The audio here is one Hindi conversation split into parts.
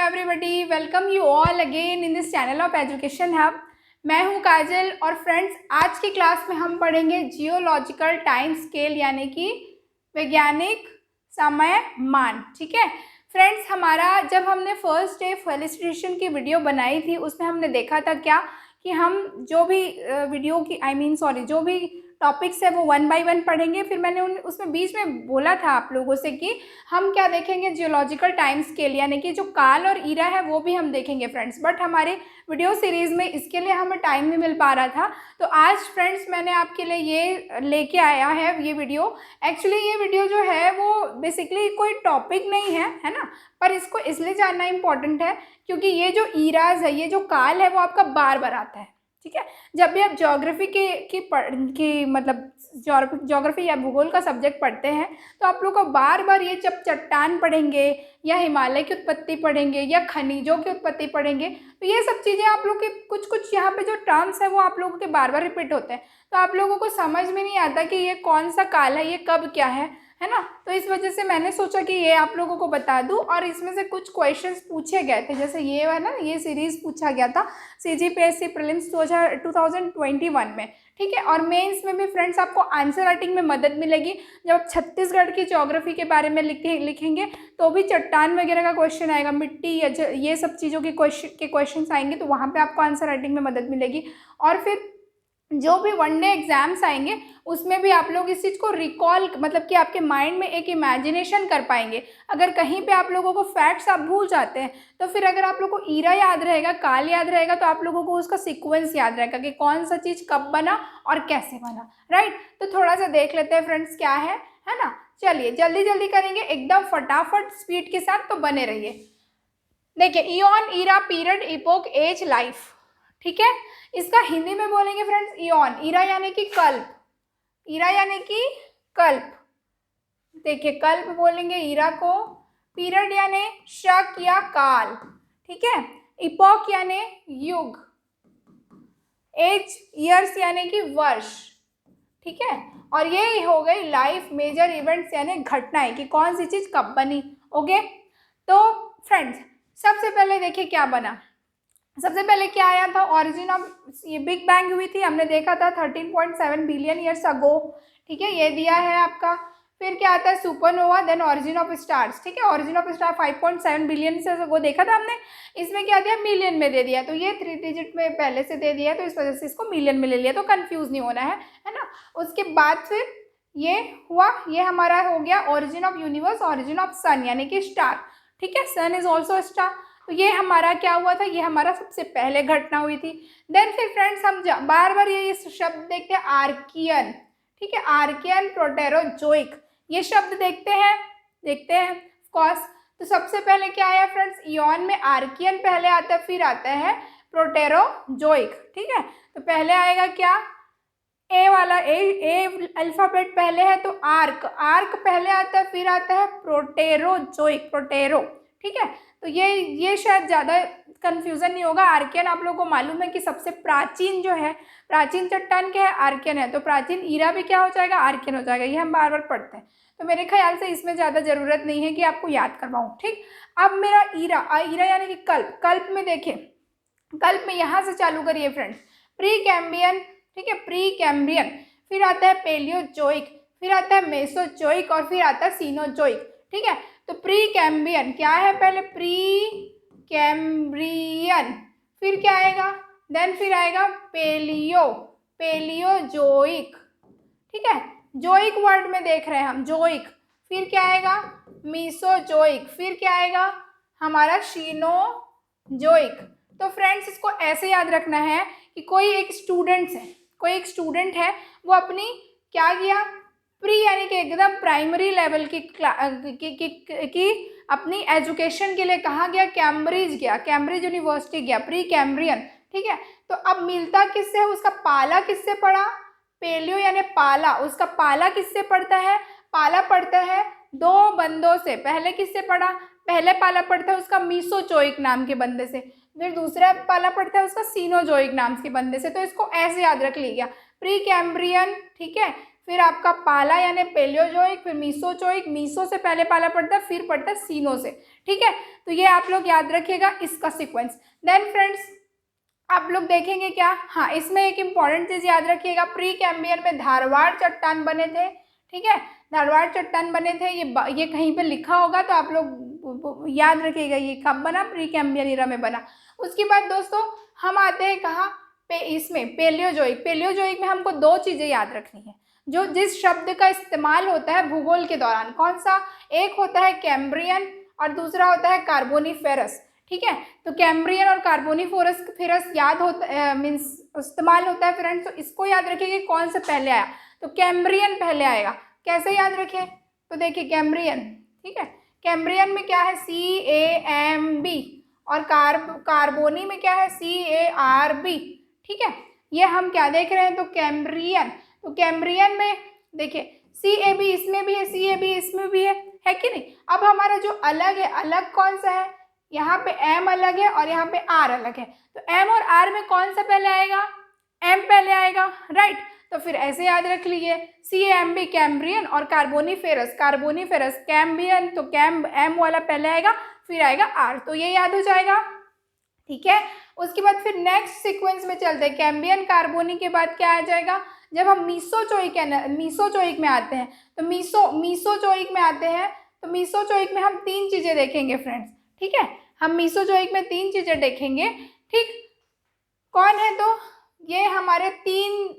Everybody, welcome you all again in this channel of education hub. मैं हूं काजल और फ्रेंड्स, आज की क्लास में हम पढ़ेंगे जियोलॉजिकल टाइम स्केल यानी कि वैज्ञानिक समय मान। ठीक है फ्रेंड्स, हमारा जब हमने फर्स्ट डे फेलिसिटेशन की वीडियो बनाई थी उसमें हमने देखा था क्या कि हम जो भी वीडियो की जो भी टॉपिक्स है वो 1 बाय 1 पढ़ेंगे। फिर मैंने उसमें बीच में बोला था आप लोगों से कि हम क्या देखेंगे, जियोलॉजिकल टाइम स्केल यानी कि जो काल और ईरा है वो भी हम देखेंगे फ्रेंड्स। बट हमारे वीडियो सीरीज़ में इसके लिए हमें टाइम नहीं मिल पा रहा था, तो आज फ्रेंड्स मैंने आपके लिए ये लेके आया है ये वीडियो। एक्चुअली ये वीडियो जो है वो बेसिकली कोई टॉपिक नहीं है ना, पर इसको इसलिए जानना इम्पॉर्टेंट है क्योंकि ये जो ईराज है, ये जो काल है वो आपका बार बार आता है। ठीक है, जब भी आप ज्योग्राफी की मतलब ज्योग्राफी या भूगोल का सब्जेक्ट पढ़ते हैं तो आप लोग को बार बार ये जब चट्टान पढ़ेंगे या हिमालय की उत्पत्ति पढ़ेंगे या खनिजों की उत्पत्ति पढ़ेंगे तो ये सब चीज़ें आप लोग के कुछ यहाँ पे जो टर्म्स है वो आप लोगों के बार बार रिपीट होते हैं, तो आप लोगों को समझ में नहीं आता कि ये कौन सा काल है, ये कब क्या है ना। तो इस वजह से मैंने सोचा कि ये आप लोगों को बता दूं। और इसमें से कुछ क्वेश्चंस पूछे गए थे, जैसे ये है ना, ये सीरीज़ पूछा गया था CGPSC प्रीलिम्स 2021 में। ठीक है, और मेंस में भी फ्रेंड्स आपको आंसर राइटिंग में मदद मिलेगी। जब आप छत्तीसगढ़ की ज्योग्राफी के बारे में लिखेंगे तो भी चट्टान वगैरह का क्वेश्चन आएगा, मिट्टी या ये सब चीज़ों के क्वेश्चन आएंगे, तो वहाँ पर आपको आंसर राइटिंग में मदद मिलेगी। और फिर जो भी वन डे एग्जाम्स आएंगे उसमें भी आप लोग इस चीज़ को रिकॉल, मतलब कि आपके माइंड में एक इमेजिनेशन कर पाएंगे। अगर कहीं पे आप लोगों को फैक्ट्स आप भूल जाते हैं तो फिर अगर आप लोगों को ईरा याद रहेगा, काल याद रहेगा, तो आप लोगों को उसका सीक्वेंस याद रहेगा कि कौन सा चीज़ कब बना और कैसे बना। राइट, तो थोड़ा सा देख लेते हैं फ्रेंड्स क्या है ना। चलिए जल्दी जल्दी करेंगे, एकदम फटाफट स्पीड के साथ, तो बने रहिए। देखिए, aeon, era, period, epoch, age, life. ठीक है, इसका हिंदी में बोलेंगे फ्रेंड्स इयॉन, ईरा यानी कि कल्प, ईरा यानी कि कल्प। देखिए कल्प बोलेंगे ईरा को, पीरियड यानी शक या काल। ठीक है, इपोक यानी युग, एज ईयर्स यानी कि वर्ष। ठीक है, और ये हो गई लाइफ, मेजर इवेंट्स यानी घटनाएं कि कौन सी चीज कब बनी। ओके, तो फ्रेंड्स सबसे पहले देखिए क्या बना। सबसे पहले क्या आया था, ऑरिजिन ऑफ, ये बिग बैंग हुई थी, हमने देखा था 13.7 बिलियन ईयर्स अगो। ठीक है, ये दिया है आपका। फिर क्या आता है, supernova, then origin of stars. ठीक है, ऑरिजिन ऑफ स्टार 5.7 बिलियन से अगो देखा था हमने, इसमें क्या दिया, मिलियन में दे दिया, तो ये 3 डिजिट में पहले से दे दिया है, तो इस वजह से इसको मिलियन में ले लिया, तो कंफ्यूज नहीं होना है ना। उसके बाद फिर ये हुआ, ये हमारा हो गया origin of universe, origin of sun यानी कि स्टार। ठीक है, सन इज ऑल्सो स्टार, तो ये हमारा क्या हुआ था, ये हमारा सबसे पहले घटना हुई थी। देन फिर फ्रेंड्स हम बार बार ये शब्द देखते हैं, आर्कियन। ठीक है, आर्कियन, प्रोटेरोजोइक, ये शब्द देखते हैं ऑफ कोर्स। तो सबसे पहले क्या आया फ्रेंड्स, इयॉन में आर्कियन पहले आता है, फिर आता है प्रोटेरोजोइक। ठीक है, तो पहले आएगा क्या, ए वाला, ए अल्फाबेट पहले है तो आर्क पहले आता है, फिर आता है प्रोटेरोजोइक, प्रोटेरो। ठीक है, तो ये शायद ज़्यादा कन्फ्यूज़न नहीं होगा। आर्कियन आप लोगों को मालूम है कि सबसे प्राचीन जो है, प्राचीन चट्टान क्या है, आर्कियन है, तो प्राचीन ईरा भी क्या हो जाएगा, आर्कियन हो जाएगा। ये हम बार बार पढ़ते हैं, तो मेरे ख्याल से इसमें ज़्यादा ज़रूरत नहीं है कि आपको याद करवाऊँ। ठीक, अब मेरा ईरा यानी कि कल्प में देखिए, कल्प में यहाँ से चालू करिए फ्रेंड्स, प्री कैम्बियन। ठीक है, प्री कैम्ब्रियन, फिर आता है पेलियोजोइक, फिर आता है मेसोजोइक, और फिर आता है सीनोजोइक। ठीक है, तो प्री कैम्ब्रियन क्या है, पहले प्री कैम्ब्रियन, फिर क्या आएगा, देन फिर आएगा पेलियोजोइक। ठीक है, जोइक वर्ड में देख रहे हैं हम, जोइक, फिर क्या आएगा, मीसोजोइक, फिर क्या आएगा हमारा शीनोजोइक। तो फ्रेंड्स इसको ऐसे याद रखना है कि कोई एक स्टूडेंट है, वो अपनी क्या किया, प्री यानी कि एकदम प्राइमरी लेवल की अपनी एजुकेशन के लिए कहाँ गया, कैम्ब्रिज यूनिवर्सिटी गया, प्री कैम्ब्रियन। ठीक है, तो अब मिलता किससे है, उसका पाला किससे पड़ा, पेलियो यानी पाला, उसका पाला किससे पड़ता है, पाला पड़ता है 2 बंदों से। पहले किससे पड़ा, पहले पाला पड़ता है उसका मीसोजोइक नाम के बंदे से, फिर दूसरा पाला पड़ता है उसका सीनोजोइक नाम के बंदे से। तो इसको ऐसे याद रख लीजिए, प्री कैम्ब्रियन। ठीक है, फिर आपका पाला यानी पेलियोजोइक, फिर मीसोजोइक, मीसो से पहले पाला पड़ता है, फिर पड़ता है सीनो से। ठीक है, तो ये आप लोग याद रखिएगा इसका सीक्वेंस। देन फ्रेंड्स आप लोग देखेंगे क्या, हाँ इसमें एक इम्पॉर्टेंट चीज़ याद रखिएगा, प्री कैम्बियन में धारवाड़ चट्टान बने थे। ठीक है, धारवाड़ चट्टान बने थे, ये कहीं पे लिखा होगा तो आप लोग याद रखिएगा ये कब बना, प्री कैम्बियन इरा में बना। उसके बाद दोस्तों हम आते हैं कहाँ पे, इसमें पेलियोजोइक। पेलियोजोइक में हमको दो चीज़ें याद रखनी है जो जिस शब्द का इस्तेमाल होता है भूगोल के दौरान। कौन सा, एक होता है कैम्ब्रियन और दूसरा होता है कार्बोनिफेरस। ठीक है, तो कैम्ब्रियन और कार्बोनिफेरस याद होता मीन्स इस्तेमाल होता है फ्रेंड्स, तो इसको याद रखिए कि कौन सा पहले आया, तो कैम्ब्रियन पहले आएगा। कैसे याद रखें, तो देखिए कैम्ब्रियन, ठीक है, कैम्ब्रियन में क्या है CAMB और कार्बोनी में क्या है CARB। ठीक है, ये हम क्या देख रहे हैं, तो कैम्ब्रियन, तो कैम्ब्रियन में देखिए CAB इसमें भी है, CAB इसमें भी है कि नहीं। अब हमारा जो अलग है, अलग कौन सा है, यहाँ पे M अलग है और यहाँ पे R अलग है, तो M और R में कौन सा पहले आएगा, M पहले आएगा, राइट। तो फिर ऐसे याद रख लीजिए CAMB कैम्ब्रियन और कार्बोनिफेरस कैम्बियन, तो M वाला पहले आएगा फिर आएगा R, तो ये याद हो जाएगा। ठीक है, उसके बाद फिर नेक्स्ट सीक्वेंस में चलते हैं, कैम्बियन कार्बोनी के बाद क्या आ जाएगा, जब हम मीसोजोइक में आते हैं, तो मीसोजोइक में आते हैं, तो मीसोजोइक में हम तीन चीज़ें देखेंगे फ्रेंड्स। ठीक है, हम मीसोजोइक में तीन चीज़ें देखेंगे। ठीक, कौन है, तो ये हमारे तीन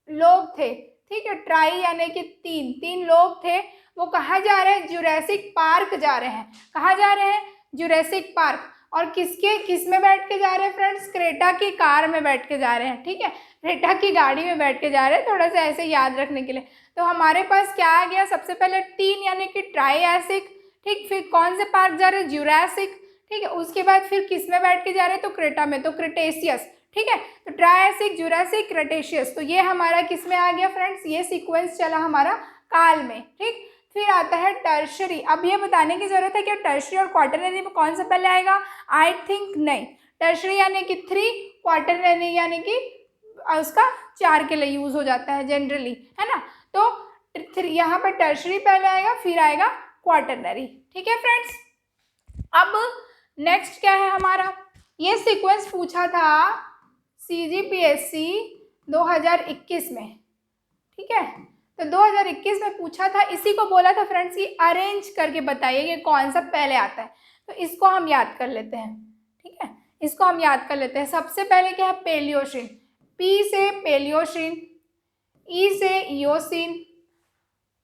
लोग थे। ठीक है, ट्राई यानी कि तीन लोग थे, वो कहाँ जा रहे हैं, जुरासिक पार्क जा रहे हैं। कहाँ जा रहे हैं, जुरासिक पार्क, और किस में बैठ के जा रहे हैं फ्रेंड्स, क्रेटा की कार में बैठ के जा रहे हैं। ठीक है, क्रेटा की गाड़ी में बैठ के जा रहे हैं, थोड़ा सा ऐसे याद रखने के लिए। तो हमारे पास क्या आ गया, सबसे पहले तीन यानी कि ट्राइएसिक। ठीक, फिर कौन से पार्क जा रहे हैं, जुरासिक। ठीक है, उसके बाद फिर किस में बैठ के जा रहे हैं, तो क्रेटा में, तो क्रेटेशियस। ठीक है, तो ट्राइएसिक, जुरासिक, क्रेटेशियस, तो ये हमारा किस में आ गया फ्रेंड्स, ये सीक्वेंस चला हमारा काल में। ठीक, फिर आता है टर्शरी। अब ये बताने की जरूरत है कि टर्शरी और क्वार्टरनरी में कौन सा पहले आएगा, आई थिंक नहीं, टर्शरी यानी कि 3, क्वार्टरनरी यानी कि उसका 4 के लिए यूज हो जाता है जनरली, है ना। तो यहाँ पर टर्शरी पहले आएगा फिर आएगा क्वार्टरनरी। ठीक है फ्रेंड्स, अब नेक्स्ट क्या है हमारा, ये सीक्वेंस पूछा था CGPSC 2021 में। ठीक है, तो 2021 में पूछा था, इसी को बोला था फ्रेंड्स कि अरेंज करके बताइए कि कौन सा पहले आता है, तो इसको हम याद कर लेते हैं। ठीक है, इसको हम याद कर लेते हैं। सबसे पहले क्या है, पेलियोसिन, P से पेलियोसिन, E से इयोसिन,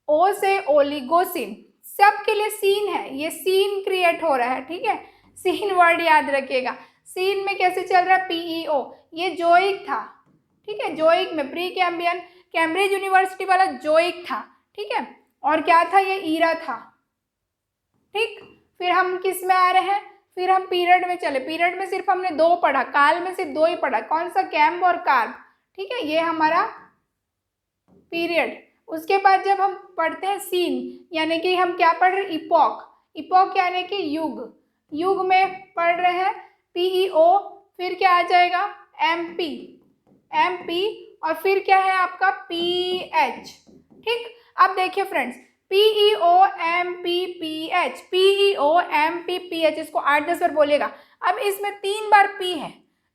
O से ओलिगोसिन, सब के लिए सीन है, ये सीन क्रिएट हो रहा है। ठीक है, सीन वर्ड याद रखिएगा। सीन में कैसे चल रहा है, PEO, ये जोइक था। ठीक है, जोइक में प्री कैम्बियन, कैम्ब्रिज यूनिवर्सिटी वाला जोइक था। ठीक है, और क्या था, ये ईरा था। ठीक, फिर हम किस में आ रहे हैं, फिर हम पीरियड में चले। पीरियड में सिर्फ हमने 2 पढ़ा, काल में सिर्फ 2 ही पढ़ा, कौन सा, कैम्ब और कार्ब। ठीक है, ये हमारा पीरियड। उसके बाद जब हम पढ़ते हैं सीन यानी कि हम क्या पढ़ रहे हैं, इपॉक यानी कि युग में पढ़ रहे हैं PEO, फिर क्या आ जाएगा MP, और फिर क्या है आपका PH। ठीक, अब देखिए फ्रेंड्स, PEO MP PH, इसको 8-10 बार बोलेगा। अब इसमें 3 बार P है,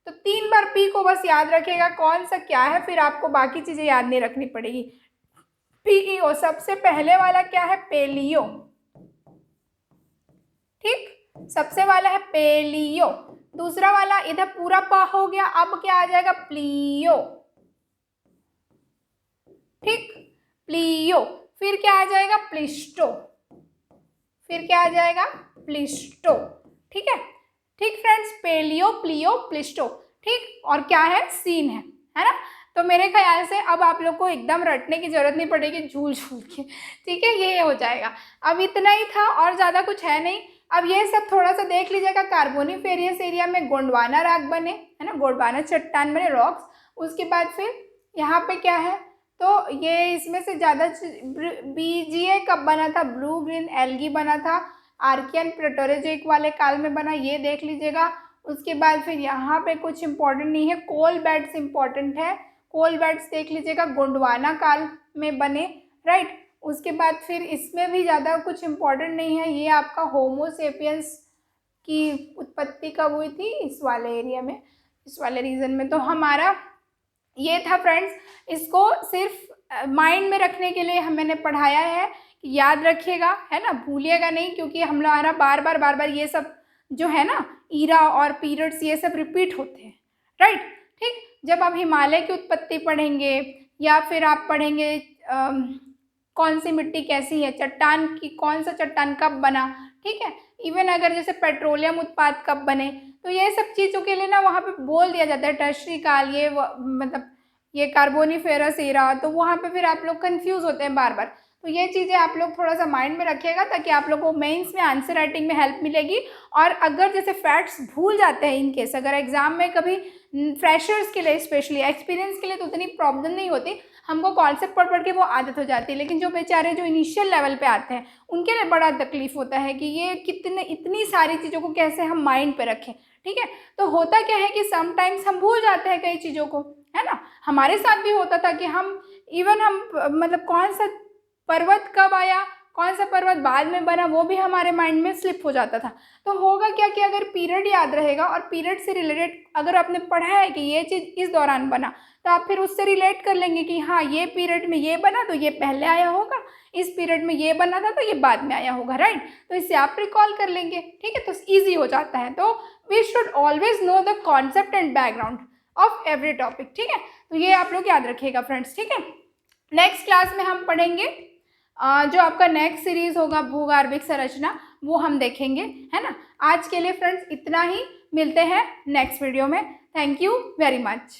तो 3 बार P को बस याद रखिएगा कौन सा क्या है, फिर आपको बाकी चीज़ें याद नहीं रखनी पड़ेगी। PEO सबसे पहले वाला क्या है, पेलियो। ठीक, सबसे वाला है पेलियो, दूसरा वाला इधर पूरा पा हो गया, अब क्या आ जाएगा, प्लियो। ठीक, प्लियो, फिर क्या आ जाएगा, प्लिस्टो, फिर क्या आ जाएगा, प्लिस्टो। ठीक है, ठीक फ्रेंड्स, पेलियो, प्लियो, प्लिस्टो। ठीक, और क्या है, सीन है ना। तो मेरे ख्याल से अब आप लोग को एकदम रटने की जरूरत नहीं पड़ेगी, झूल के। ठीक है, ये हो जाएगा। अब इतना ही था और ज़्यादा कुछ है नहीं। अब ये सब थोड़ा सा देख लीजिएगा, कार्बोनिफेरियस एरिया में गोंडवाना राग बने, है ना, गोंडवाना चट्टान बने, रॉक्स। उसके बाद फिर यहाँ पे क्या है, तो ये इसमें से ज़्यादा BGA कब बना था, ब्लू ग्रीन एल्गी बना था, आर्कियन प्लेटोजेनिक वाले काल में बना, ये देख लीजिएगा। उसके बाद फिर यहाँ पे कुछ इंपॉर्टेंट नहीं है, कोल बेड्स इंपॉर्टेंट है, कोल बेड्स देख लीजिएगा, गोंडवाना काल में बने, राइट। उसके बाद फिर इसमें भी ज़्यादा कुछ इम्पोर्टेंट नहीं है, ये आपका होमो सेपियंस की उत्पत्ति कब हुई थी, इस वाले एरिया में, इस वाले रीजन में। तो हमारा ये था फ्रेंड्स, इसको सिर्फ माइंड में रखने के लिए मैंने पढ़ाया है, याद रखिएगा, है ना, भूलिएगा नहीं, क्योंकि हम हमारा बार बार ये सब जो है ना ईरा और पीरियड्स ये सब रिपीट होते हैं, राइट। ठीक, जब आप हिमालय की उत्पत्ति पढ़ेंगे या फिर आप पढ़ेंगे कौन सी मिट्टी कैसी है, चट्टान की कौन सा चट्टान कब बना, ठीक है, इवन अगर जैसे पेट्रोलियम उत्पाद कब बने, तो ये सब चीज़ों के लिए ना वहाँ पे बोल दिया जाता है टर्शरी काल, ये मतलब ये कार्बोनिफेरस एरा, तो वहाँ पे फिर आप लोग कंफ्यूज होते हैं बार बार। तो ये चीज़ें आप लोग थोड़ा सा माइंड में रखिएगा ताकि आप लोग को मेंस में आंसर राइटिंग में हेल्प मिलेगी। और अगर जैसे फैक्ट्स भूल जाते हैं, इन केस अगर एग्जाम में कभी फ्रेशर्स के लिए स्पेशली, एक्सपीरियंस के लिए तो उतनी प्रॉब्लम नहीं होती, हमको कॉन्सेप्ट पढ़ के वो आदत हो जाती है, लेकिन जो बेचारे जो इनिशियल लेवल पे आते हैं उनके लिए बड़ा तकलीफ होता है कि ये कितने इतनी सारी चीज़ों को कैसे हम माइंड पे रखें, ठीक है। तो होता क्या है कि समटाइम्स हम भूल जाते हैं कई चीज़ों को, है ना। हमारे साथ भी होता था कि हम मतलब कौन सा पर्वत कब आया, कौन सा पर्वत बाद में बना, वो भी हमारे माइंड में स्लिप हो जाता था। तो होगा क्या कि अगर पीरियड याद रहेगा और पीरियड से रिलेटेड अगर आपने पढ़ा है कि ये चीज़ इस दौरान बना, तो आप फिर उससे रिलेट कर लेंगे कि हाँ ये पीरियड में ये बना तो ये पहले आया होगा, इस पीरियड में ये बना था तो ये बाद में आया होगा, राइट। तो इससे आप रिकॉल कर लेंगे, ठीक है, तो ईजी हो जाता है। तो we should always know the concept and background of every topic, ठीक है। तो ये आप लोग याद रखिएगा फ्रेंड्स, ठीक है। नेक्स्ट क्लास में हम पढ़ेंगे जो आपका नेक्स्ट सीरीज होगा भूगर्भिक संरचना, वो हम देखेंगे, है ना। आज के लिए फ्रेंड्स इतना ही, मिलते हैं नेक्स्ट वीडियो में। Thank you very much.